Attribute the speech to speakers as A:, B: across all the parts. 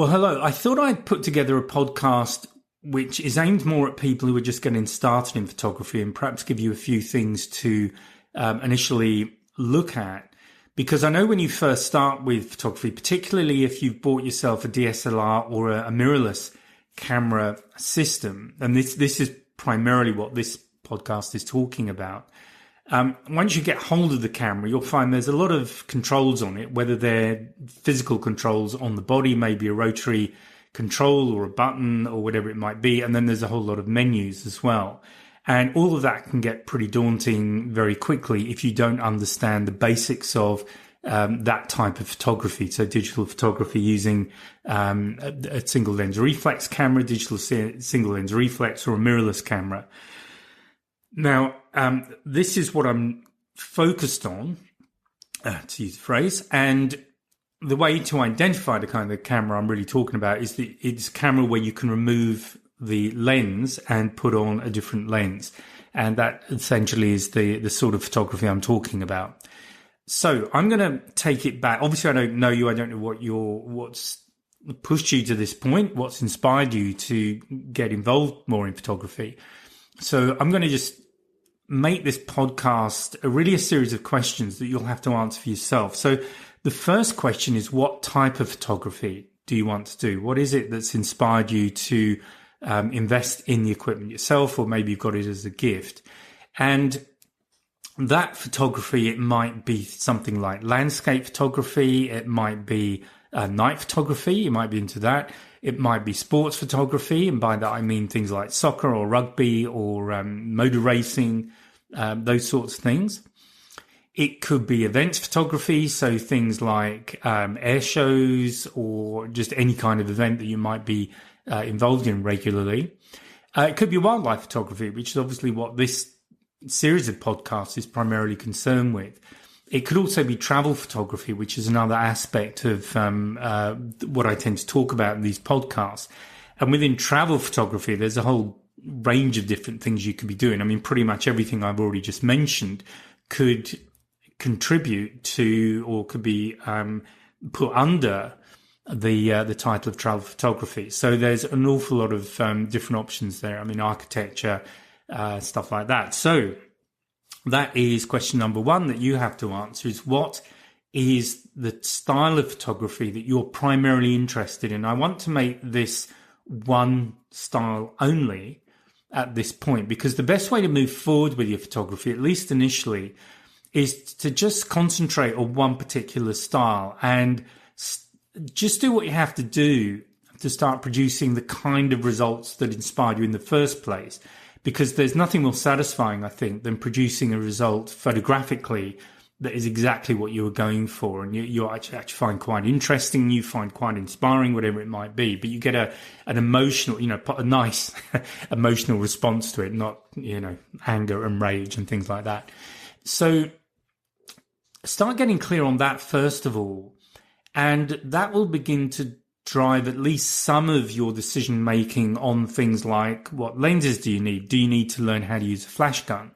A: Well, hello. I thought I'd put together a podcast which is aimed more at people who are just getting started in photography and perhaps give you a few things to initially look at. Because I know when you first start with photography, particularly if you've bought yourself a DSLR or a mirrorless camera system, and this is primarily what this podcast is talking about. Once you get hold of the camera, you'll find there's a lot of controls on it, whether they're physical controls on the body, maybe a rotary control or a button or whatever it might be. And then there's a whole lot of menus as well. And all of that can get pretty daunting very quickly if you don't understand the basics of that type of photography. So digital photography using a single lens reflex camera, digital single lens reflex, or a mirrorless camera. Now, this is what I'm focused on, to use the phrase, and the way to identify the kind of camera I'm really talking about is it's a camera where you can remove the lens and put on a different lens. And that essentially is the sort of photography I'm talking about. So I'm going to take it back. Obviously, I don't know you. I don't know what's pushed you to this point, what's inspired you to get involved more in photography. So I'm going to just make this podcast a series of questions that you'll have to answer for yourself. So the first question is, what type of photography do you want to do? What is it that's inspired you to invest in the equipment yourself, or maybe you've got it as a gift? And that photography, it might be something like landscape photography. It might be night photography. You might be into that. It might be sports photography. And by that, I mean things like soccer or rugby or motor racing, those sorts of things. It could be events photography. So things like air shows or just any kind of event that you might be involved in regularly. It could be wildlife photography, which is obviously what this series of podcasts is primarily concerned with. It could also be travel photography, which is another aspect of what I tend to talk about in these podcasts. And within travel photography, there's a whole range of different things you could be doing. I mean, pretty much everything I've already just mentioned could contribute to or could be put under the title of travel photography. So there's an awful lot of different options there. I mean, architecture, stuff like that. So that is question number one that you have to answer, is what is the style of photography that you're primarily interested in? I want to make this one style only at this point, because the best way to move forward with your photography, at least initially, is to just concentrate on one particular style and just do what you have to do to start producing the kind of results that inspired you in the first place. Because there's nothing more satisfying, I think, than producing a result photographically that is exactly what you were going for, and you actually find quite interesting, you find quite inspiring, whatever it might be. But you get an emotional, a nice emotional response to it, not, anger and rage and things like that. So start getting clear on that first of all, and that will begin to drive at least some of your decision making on things like, what lenses do you need? Do you need to learn how to use a flash gun?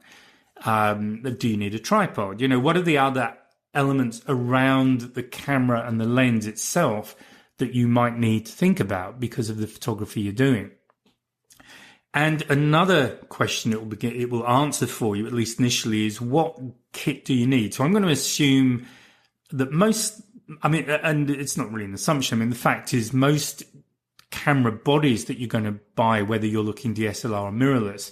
A: Do you need a tripod? What are the other elements around the camera and the lens itself that you might need to think about because of the photography you're doing? And another question it will answer for you, at least initially, is what kit do you need? So I'm going to assume that and it's not really an assumption. The fact is most camera bodies that you're going to buy, whether you're looking DSLR or mirrorless,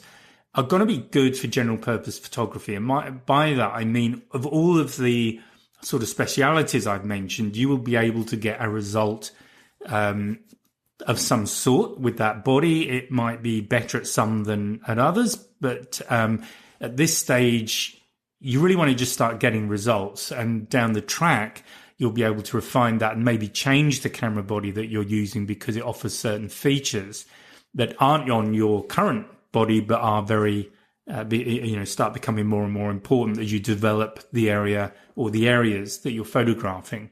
A: are going to be good for general purpose photography. And by that, I mean, of all of the sort of specialities I've mentioned, you will be able to get a result of some sort with that body. It might be better at some than at others, but at this stage, you really want to just start getting results, and down the track, you'll be able to refine that and maybe change the camera body that you're using because it offers certain features that aren't on your current body, but are very, start becoming more and more important as you develop the area or the areas that you're photographing.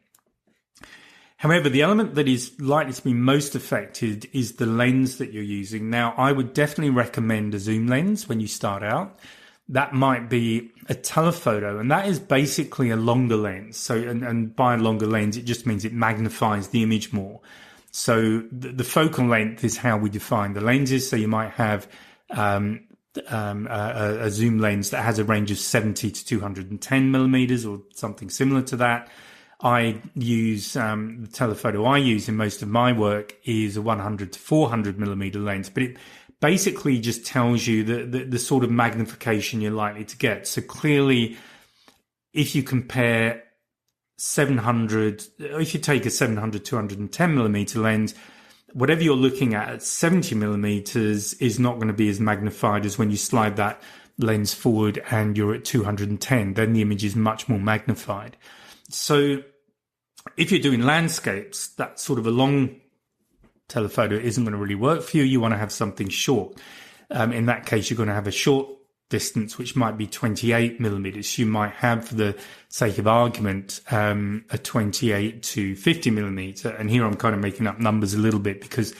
A: However, the element that is likely to be most affected is the lens that you're using. Now, I would definitely recommend a zoom lens when you start out. That might be a telephoto, and that is basically a longer lens. So, and by a longer lens, it just means it magnifies the image more. So the focal length is how we define the lenses. So you might have a zoom lens that has a range of 70 to 210 millimeters or something similar to that. I use the telephoto I use in most of my work is a 100 to 400 millimeter lens, but it basically just tells you the sort of magnification you're likely to get. So clearly, if you compare 700, if you take a 700 210 millimeter lens, whatever you're looking at 70 millimeters is not going to be as magnified as when you slide that lens forward and you're at 210. Then the image is much more magnified. So if you're doing landscapes, that sort of a long telephoto isn't going to really work for you. You want to have something short. In that case, you're going to have a short distance, which might be 28 millimeters. You might have, for the sake of argument, a 28 to 50 millimeter. And here I'm kind of making up numbers a little bit because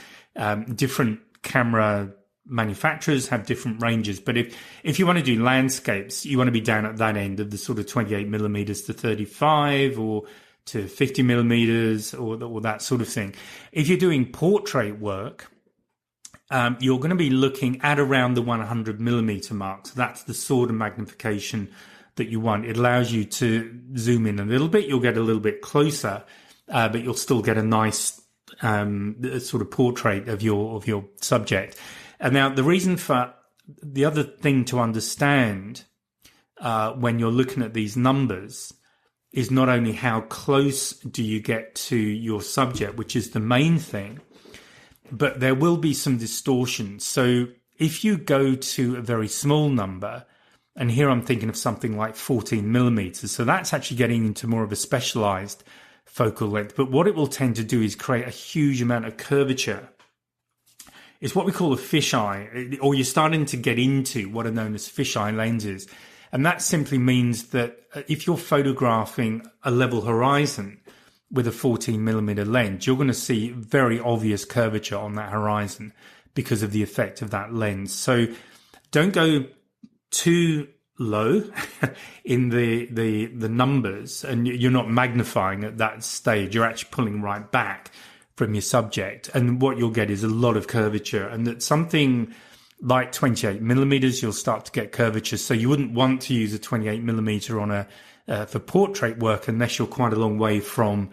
A: different camera manufacturers have different ranges. But if you want to do landscapes, you want to be down at that end of the sort of 28 millimeters to 35 or to 50 millimeters or that sort of thing. If you're doing portrait work, you're going to be looking at around the 100 millimeter mark. So that's the sort of magnification that you want. It allows you to zoom in a little bit. You'll get a little bit closer, but you'll still get a nice sort of portrait of your subject. And now the reason for the other thing to understand when you're looking at these numbers is not only how close do you get to your subject, which is the main thing, but there will be some distortion. So if you go to a very small number, and here I'm thinking of something like 14 millimeters, so that's actually getting into more of a specialized focal length. But what it will tend to do is create a huge amount of curvature. It's what we call a fisheye, or you're starting to get into what are known as fisheye lenses. And that simply means that if you're photographing a level horizon with a 14 millimeter lens, you're going to see very obvious curvature on that horizon because of the effect of that lens. So don't go too low in the numbers, and you're not magnifying at that stage. You're actually pulling right back from your subject. And what you'll get is a lot of curvature, and that something like 28 millimeters, you'll start to get curvature. So you wouldn't want to use a 28 millimeter on for portrait work unless you're quite a long way from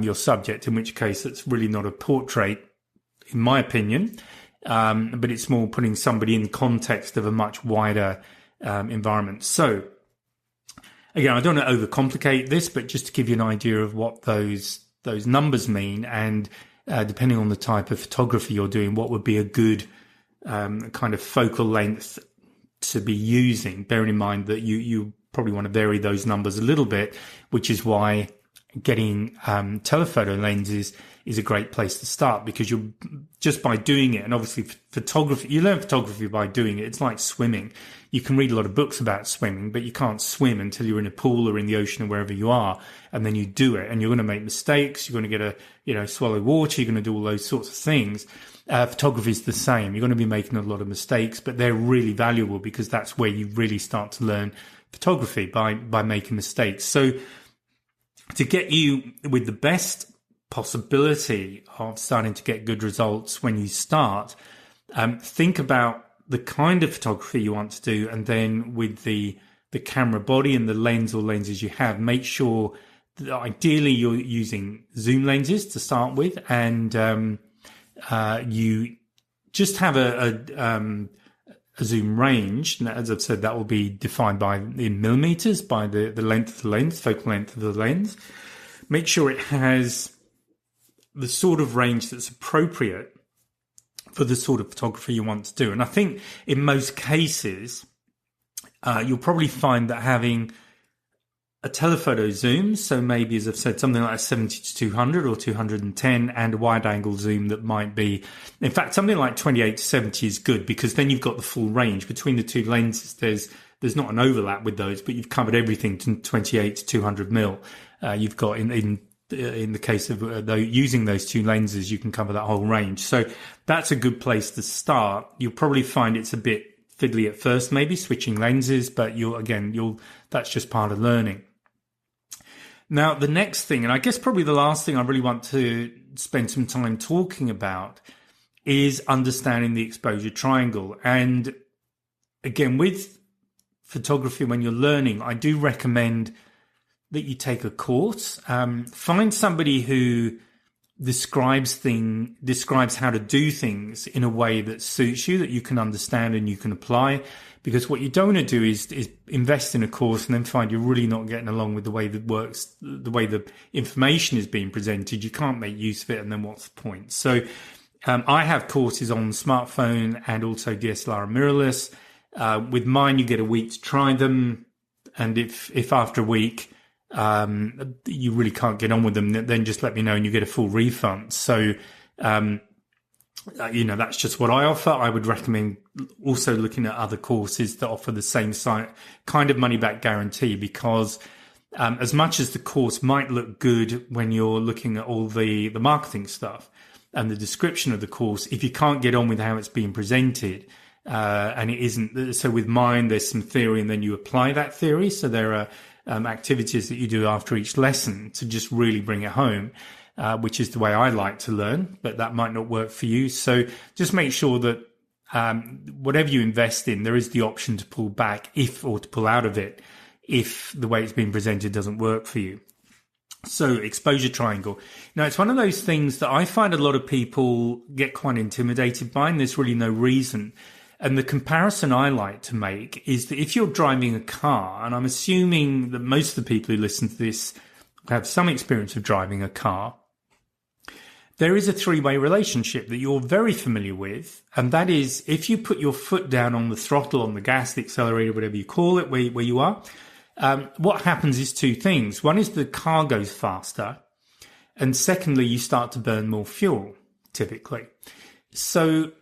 A: your subject, in which case it's really not a portrait, in my opinion. But it's more putting somebody in context of a much wider environment. So again, I don't want to overcomplicate this, but just to give you an idea of what those numbers mean, and depending on the type of photography you're doing, what would be a good kind of focal length to be using, bearing in mind that you probably want to vary those numbers a little bit, which is why getting telephoto lenses is a great place to start, because you're just by doing it. And obviously photography, you learn photography by doing it. It's like swimming. You can read a lot of books about swimming, but you can't swim until you're in a pool or in the ocean or wherever you are. And then you do it, and you're going to make mistakes. You're going to get swallow water. You're going to do all those sorts of things. Photography is the same. You're going to be making a lot of mistakes, but they're really valuable because that's where you really start to learn photography, by making mistakes. So to get you with the best possibility of starting to get good results when you start, think about the kind of photography you want to do, and then with the camera body and the lens or lenses you have, make sure that ideally you're using zoom lenses to start with, and you just have a zoom range. And as I've said, that will be defined in millimeters by the length of the lens, focal length of the lens. Make sure it has the sort of range that's appropriate for the sort of photography you want to do. And I think in most cases, you'll probably find that having a telephoto zoom, so maybe, as I've said, something like a 70 to 200 or 210, and a wide angle zoom that might be, in fact, something like 28 to 70 is good, because then you've got the full range between the two lenses. There's not an overlap with those, but you've covered everything to 28 to 200 mil. You've got in the case of using those two lenses, you can cover that whole range. So that's a good place to start. You'll probably find it's a bit fiddly at first, maybe switching lenses, but that's just part of learning. Now, the next thing, and I guess probably the last thing I really want to spend some time talking about, is understanding the exposure triangle. And again, with photography, when you're learning, I do recommend that you take a course. Find somebody who describes how to do things in a way that suits you, that you can understand and you can apply. Because what you don't want to do is invest in a course and then find you're really not getting along with the way that works, the way the information is being presented. You can't make use of it, and then what's the point? So I have courses on smartphone and also DSLR and mirrorless. With mine, you get a week to try them, and if after a week you really can't get on with them, then just let me know and you get a full refund. So that's just what I offer. I would recommend also looking at other courses that offer the same kind of money back guarantee, because as much as the course might look good when you're looking at all the marketing stuff and the description of the course, if you can't get on with how it's being presented, and it isn't, so with mine, there's some theory and then you apply that theory. So there are activities that you do after each lesson to just really bring it home. Which is the way I like to learn, but that might not work for you. So just make sure that whatever you invest in, there is the option to pull back or to pull out of it if the way it's been presented doesn't work for you. So exposure triangle. Now, it's one of those things that I find a lot of people get quite intimidated by, and there's really no reason. And the comparison I like to make is that if you're driving a car, and I'm assuming that most of the people who listen to this have some experience of driving a car, there is a three-way relationship that you're very familiar with, and that is if you put your foot down on the throttle, on the gas, the accelerator, whatever you call it, where you are, what happens is two things. One is the car goes faster, and secondly, you start to burn more fuel, typically. So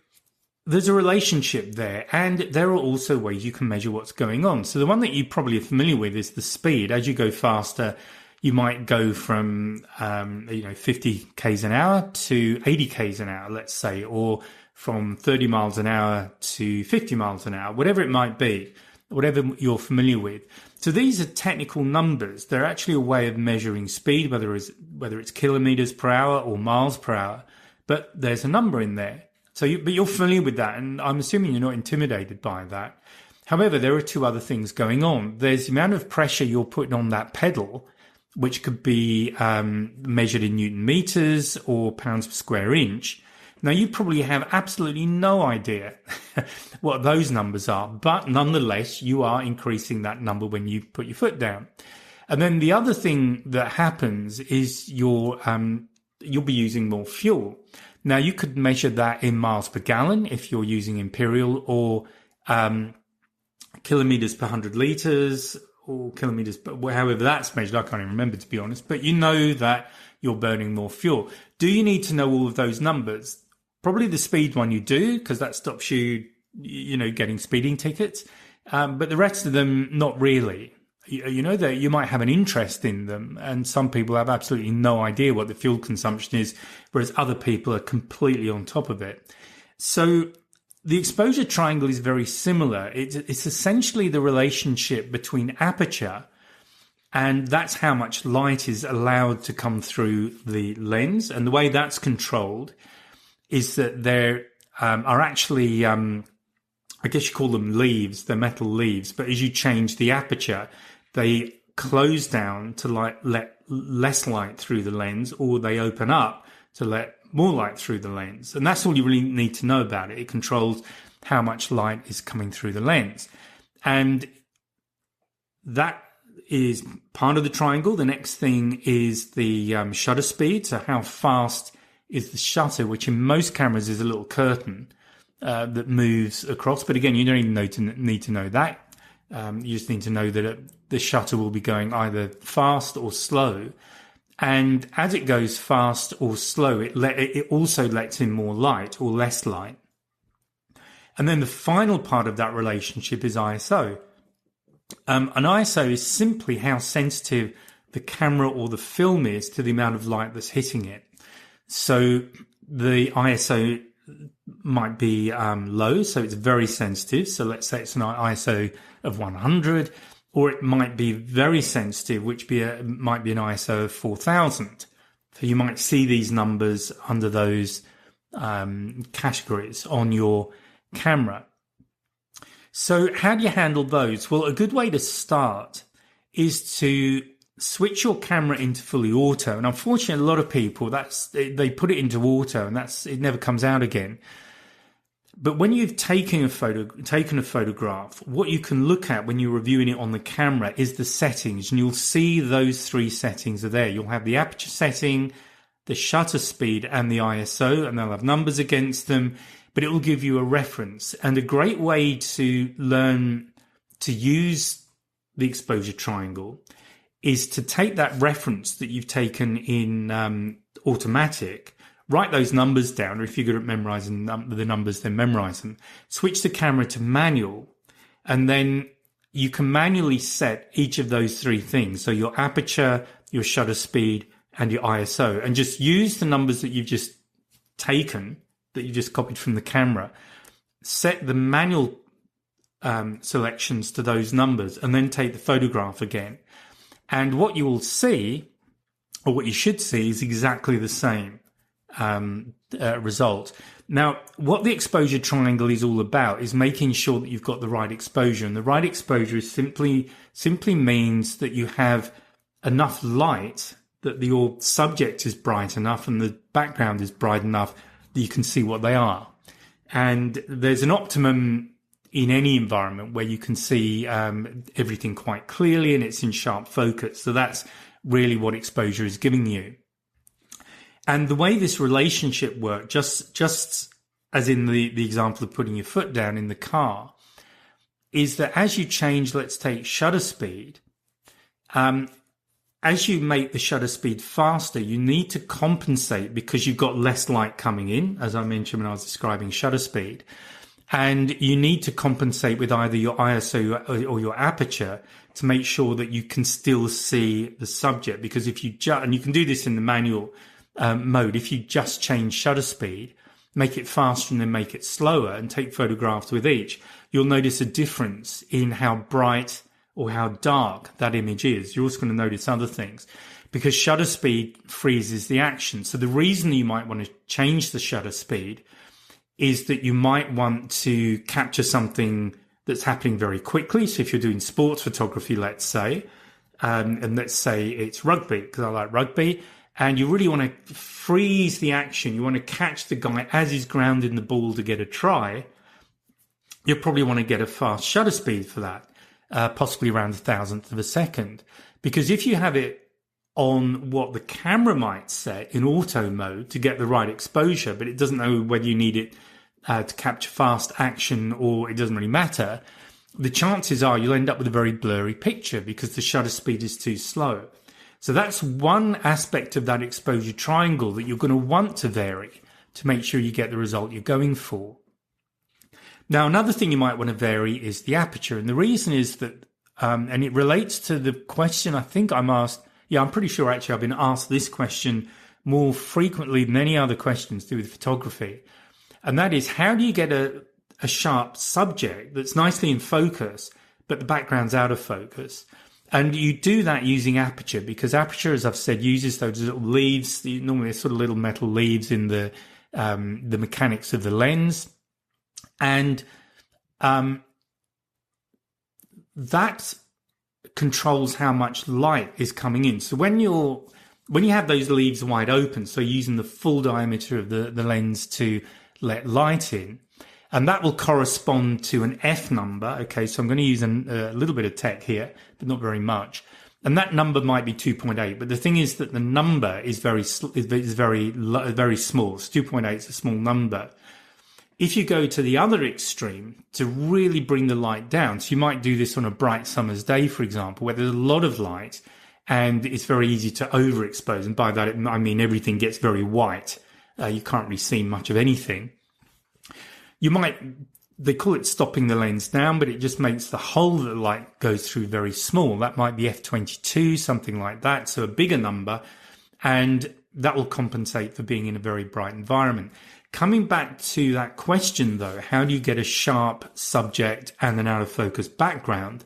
A: there's a relationship there, and there are also ways you can measure what's going on. So the one that you probably are familiar with is the speed. As you go faster, you might go from 50 k's an hour to 80 k's an hour, let's say, or from 30 miles an hour to 50 miles an hour, whatever it might be, whatever you're familiar with. So these are technical numbers. They're actually a way of measuring speed, whether it's kilometers per hour or miles per hour, but there's a number in there. But you're familiar with that, and I'm assuming you're not intimidated by that. However, there are two other things going on. There's the amount of pressure you're putting on that pedal, which could be measured in Newton meters or pounds per square inch. Now, you probably have absolutely no idea what those numbers are, but nonetheless, you are increasing that number when you put your foot down. And then the other thing that happens is you'll be using more fuel. Now, you could measure that in miles per gallon if you're using imperial, or kilometers per 100 liters, or kilometers, but however that's measured, I can't even remember, to be honest. But you know that you're burning more fuel. Do you need to know all of those numbers? Probably the speed one you do, because that stops you getting speeding tickets. But the rest of them, not really. You know that you might have an interest in them, and some people have absolutely no idea what the fuel consumption is, whereas other people are completely on top of it. So the exposure triangle is very similar. It's essentially the relationship between aperture, and that's how much light is allowed to come through the lens. And the way that's controlled is that there are actually, I guess you call them leaves, they're metal leaves, but as you change the aperture, they close down to let less light through the lens, or they open up to let more light through the lens. And that's all you really need to know about it. It controls how much light is coming through the lens. And that is part of the triangle. The next thing is the shutter speed. So how fast is the shutter, which in most cameras is a little curtain that moves across. But again, you don't even need to know that. You just need to know that the shutter will be going either fast or slow. And as it goes fast or slow, it also lets in more light or less light. And then the final part of that relationship is ISO. An ISO is simply how sensitive the camera or the film is to the amount of light that's hitting it. So the ISO might be low, so it's very sensitive. So let's say it's an ISO of 100, or it might be very sensitive, which might be an ISO of 4000. So you might see these numbers under those categories on your camera. So how do you handle those? Well, a good way to start is to switch your camera into fully auto. And unfortunately, a lot of people, they put it into auto and it never comes out again. But when you've taken a photograph, what you can look at when you're reviewing it on the camera is the settings, and you'll see those three settings are there. You'll have the aperture setting, the shutter speed, and the ISO, and they'll have numbers against them, but it will give you a reference. And a great way to learn to use the exposure triangle is to take that reference that you've taken in automatic, write those numbers down, or if you're good at memorizing the numbers, then memorize them. Switch the camera to manual, and then you can manually set each of those three things. So your aperture, your shutter speed, and your ISO, and just use the numbers that you've just taken, that you just copied from the camera. Set the manual selections to those numbers, and then take the photograph again. And what you will see, or what you should see, is exactly the same result. Now, what the exposure triangle is all about is making sure that you've got the right exposure. And the right exposure is simply means that you have enough light, that your subject is bright enough and the background is bright enough that you can see what they are. And there's an optimum in any environment where you can see everything quite clearly and it's in sharp focus. So that's really what exposure is giving you. And the way this relationship works, just as in the example of putting your foot down in the car, is that as you change, let's take shutter speed, as you make the shutter speed faster, you need to compensate because you've got less light coming in, as I mentioned when I was describing shutter speed. And you need to compensate with either your ISO or your aperture to make sure that you can still see the subject. Because if you and you can do this in the manual mode, if you just change shutter speed, make it faster and then make it slower and take photographs with each, you'll notice a difference in how bright or how dark that image is. You're also going to notice other things because shutter speed freezes the action. So the reason you might want to change the shutter speed is that you might want to capture something that's happening very quickly. So if you're doing sports photography, let's say, and let's say it's rugby, because I like rugby, and you really want to freeze the action. You want to catch the guy as he's grounding the ball to get a try. You'll probably want to get a fast shutter speed for that, possibly around 1,000th of a second. Because if you have it on what the camera might set in auto mode to get the right exposure, but it doesn't know whether you need it to capture fast action or it doesn't really matter, the chances are you'll end up with a very blurry picture because the shutter speed is too slow. So that's one aspect of that exposure triangle that you're going to want to vary to make sure you get the result you're going for. Now, another thing you might want to vary is the aperture. And the reason is that, and it relates to the question I think I'm asked. Yeah, I'm pretty sure actually I've been asked this question more frequently than any other questions to do with photography. And that is, how do you get a sharp subject that's nicely in focus, but the background's out of focus? And you do that using Aperture, because Aperture, as I've said, uses those little leaves, normally sort of little metal leaves in the mechanics of the lens. And that controls how much light is coming in. So when you have those leaves wide open, so using the full diameter of the lens to let light in, and that will correspond to an F number. Okay, so I'm going to use a little bit of tech here, but not very much. And that number might be 2.8. But the thing is that the number is very small. So 2.8 is a small number. If you go to the other extreme to really bring the light down, so you might do this on a bright summer's day, for example, where there's a lot of light and it's very easy to overexpose. And by that, I mean everything gets very white. You can't really see much of anything. They call it stopping the lens down, but it just makes the hole that the light goes through very small. That might be f22, something like that. So a bigger number, and that will compensate for being in a very bright environment. Coming back to that question though, how do you get a sharp subject and an out of focus background?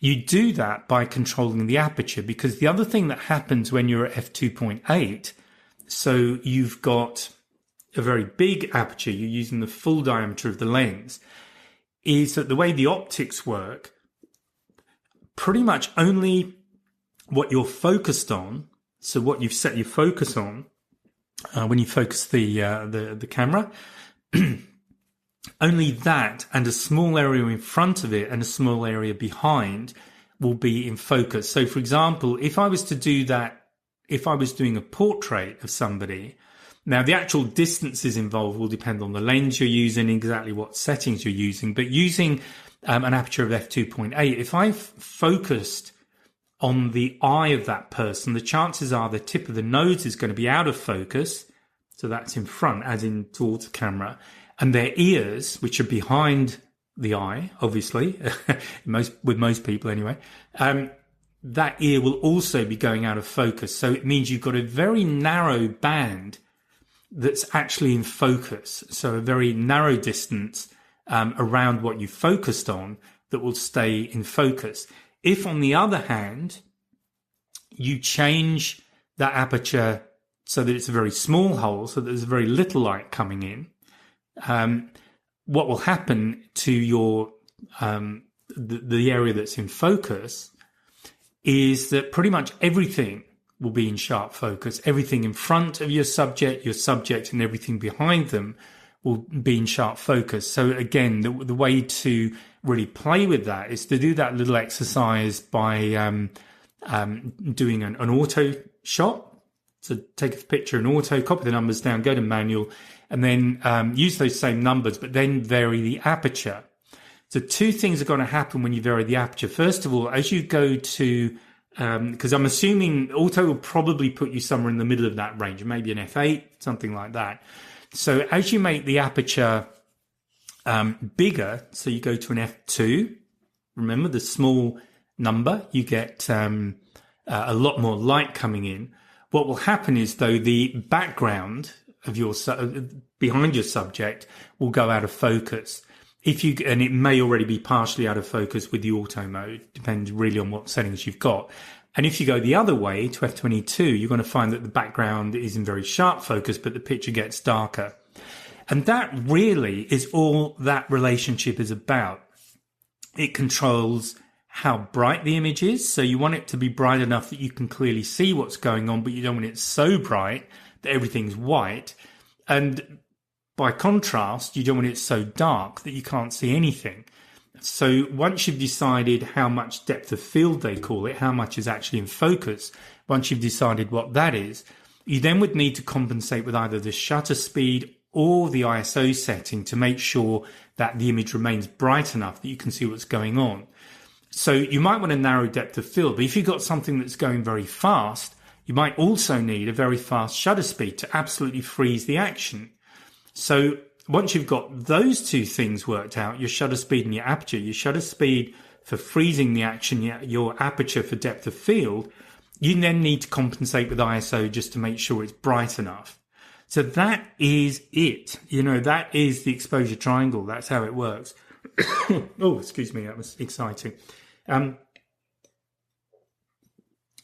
A: You do that by controlling the aperture, because the other thing that happens when you're at f2.8, so you've got a very big aperture, you're using the full diameter of the lens, is that the way the optics work, pretty much only what you're focused on, so what you've set your focus on, when you focus the camera, only that and a small area in front of it and a small area behind will be in focus. So, for example, if I was to do that, if I was doing a portrait of somebody, now the actual distances involved will depend on the lens you're using, exactly what settings you're using. But using an aperture of f2.8, if I've focused on the eye of that person, the chances are the tip of the nose is going to be out of focus. So that's in front, as in towards the camera. And their ears, which are behind the eye, obviously, with most people anyway, that ear will also be going out of focus. So it means you've got a very narrow band that's actually in focus. So a very narrow distance around what you focused on that will stay in focus. If, on the other hand, you change that aperture so that it's a very small hole, so that there's very little light coming in, what will happen to your the area that's in focus is that pretty much everything will be in sharp focus. Everything in front of your subject, and everything behind them will be in sharp focus. So again, the way to really play with that is to do that little exercise by doing an auto shot. So take a picture in auto, copy the numbers down, go to manual, and then use those same numbers, but then vary the aperture. So two things are going to happen when you vary the aperture. First of all, as you go to, because I'm assuming auto will probably put you somewhere in the middle of that range, maybe an f8, something like that. So as you make the aperture bigger, so you go to an f2, remember the small number, you get a lot more light coming in. What will happen is, though, the background of your behind your subject will go out of focus. And it may already be partially out of focus with the auto mode, depends really on what settings you've got. And if you go the other way to f22, you're going to find that the background is in very sharp focus, but the picture gets darker. And that really is all that relationship is about. It controls how bright the image is. So you want it to be bright enough that you can clearly see what's going on, but you don't want it so bright that everything's white. And by contrast, you don't want it so dark that you can't see anything. So once you've decided how much depth of field, they call it, how much is actually in focus, once you've decided what that is, you then would need to compensate with either the shutter speed or the ISO setting to make sure that the image remains bright enough that you can see what's going on. So you might want a narrow depth of field, but if you've got something that's going very fast, you might also need a very fast shutter speed to absolutely freeze the action. So once you've got those two things worked out, your shutter speed and your aperture, your shutter speed for freezing the action, your aperture for depth of field, you then need to compensate with ISO just to make sure it's bright enough. So that is it. That is the exposure triangle. That's how it works. Oh, excuse me. That was exciting. I'm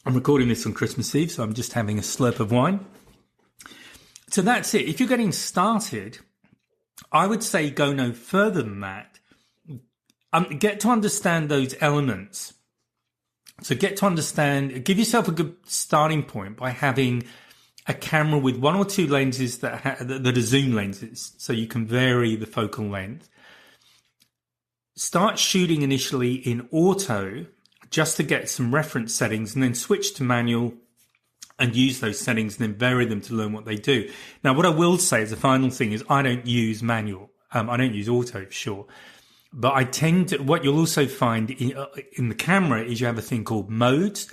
A: recording this on Christmas Eve, so I'm just having a slurp of wine. So that's it. If you're getting started, I would say go no further than that. Get to understand those elements. So give yourself a good starting point by having a camera with one or two lenses that are zoom lenses, so you can vary the focal length. Start shooting initially in auto just to get some reference settings, and then switch to manual and use those settings and then vary them to learn what they do. Now, what I will say as a final thing is I don't use manual. I don't use auto for sure. But what you'll also find in the camera is you have a thing called modes,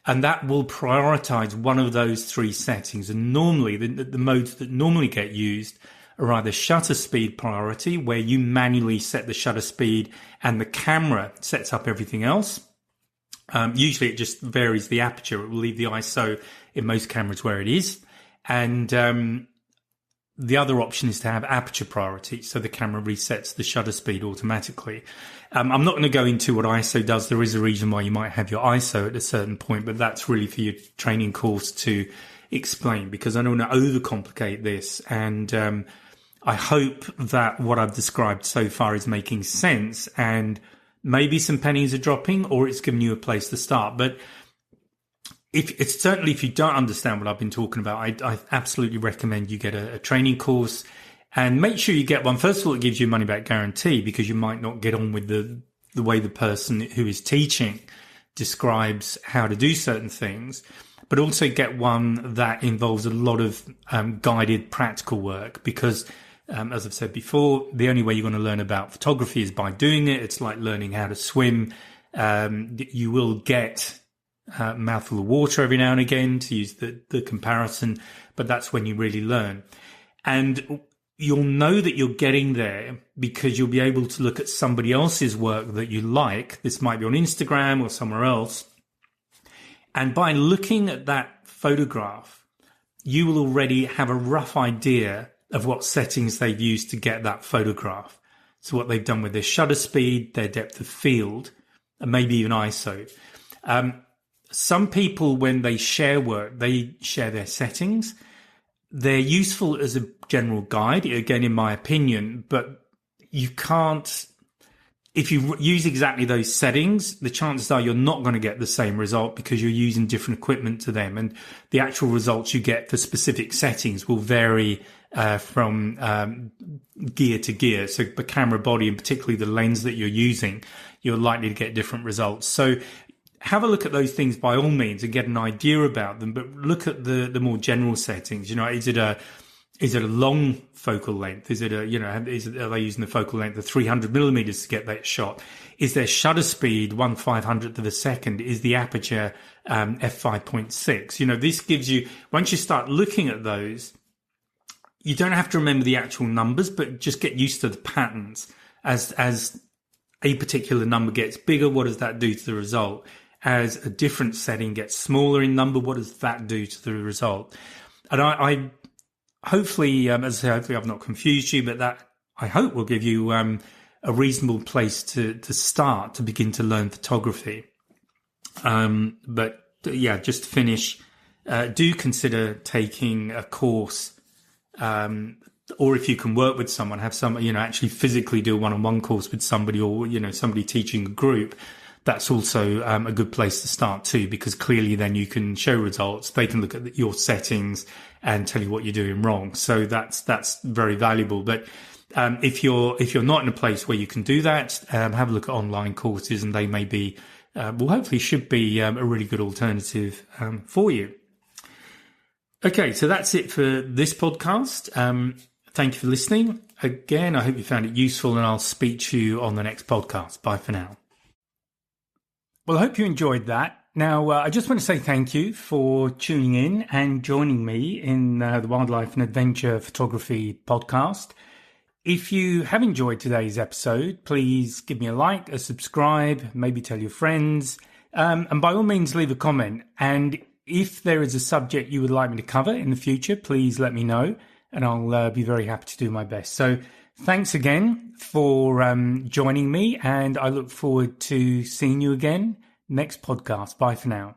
A: and that will prioritize one of those three settings. And normally the modes that normally get used are either shutter speed priority, where you manually set the shutter speed and the camera sets up everything else. Usually it just varies the aperture. It will leave the ISO in most cameras where it is. And the other option is to have aperture priority, so the camera resets the shutter speed automatically. I'm not going to go into what ISO does. There is a reason why you might have your ISO at a certain point, but that's really for your training course to explain, because I don't want to overcomplicate this. And I hope that what I've described so far is making sense, and maybe some pennies are dropping, or it's giving you a place to start. But if you don't understand what I've been talking about, I absolutely recommend you get a training course, and make sure you get one. First of all, it gives you a money back guarantee, because you might not get on with the way the person who is teaching describes how to do certain things, but also get one that involves a lot of guided practical work, because as I've said before, the only way you're going to learn about photography is by doing it. It's like learning how to swim. You will get a mouthful of water every now and again, to use the comparison, but that's when you really learn. And you'll know that you're getting there because you'll be able to look at somebody else's work that you like. This might be on Instagram or somewhere else. And by looking at that photograph, you will already have a rough idea of what settings they've used to get that photograph. So what they've done with their shutter speed, their depth of field, and maybe even ISO. Some people, when they share work, they share their settings. They're useful as a general guide, again, in my opinion, but you can't, if you use exactly those settings, the chances are you're not going to get the same result, because you're using different equipment to them. And the actual results you get for specific settings will vary from gear to gear. So the camera body, and particularly the lens that you're using, you're likely to get different results. So have a look at those things by all means and get an idea about them, but look at the more general settings. You know, is it a long focal length? Is it are they using the focal length of 300 millimeters to get that shot? Is their shutter speed 1/500th of a second? Is the aperture f5.6? You know, this gives you, once you start looking at those, you don't have to remember the actual numbers, but just get used to the patterns. As a particular number gets bigger, what does that do to the result? As a different setting gets smaller in number, what does that do to the result? And I hopefully, as I say, hopefully I've not confused you, but that I hope will give you a reasonable place to start to begin to learn photography. But yeah, just to finish, do consider taking a course, or if you can work with someone, have some, actually physically do a one-on-one course with somebody, or, somebody teaching a group. That's also a good place to start too, because clearly then you can show results. They can look at your settings and tell you what you're doing wrong. So that's very valuable. But if you're not in a place where you can do that, have a look at online courses, and they may be, hopefully should be a really good alternative for you. Okay, so that's it for this podcast. Thank you for listening. Again, I hope you found it useful, and I'll speak to you on the next podcast. Bye for now. Well, I hope you enjoyed that. Now, I just want to say thank you for tuning in and joining me in the Wildlife and Adventure Photography podcast. If you have enjoyed today's episode, please give me a like, a subscribe, maybe tell your friends, and by all means leave a comment. And if there is a subject you would like me to cover in the future, please let me know, and I'll be very happy to do my best. So thanks again for joining me, and I look forward to seeing you again next podcast. Bye for now.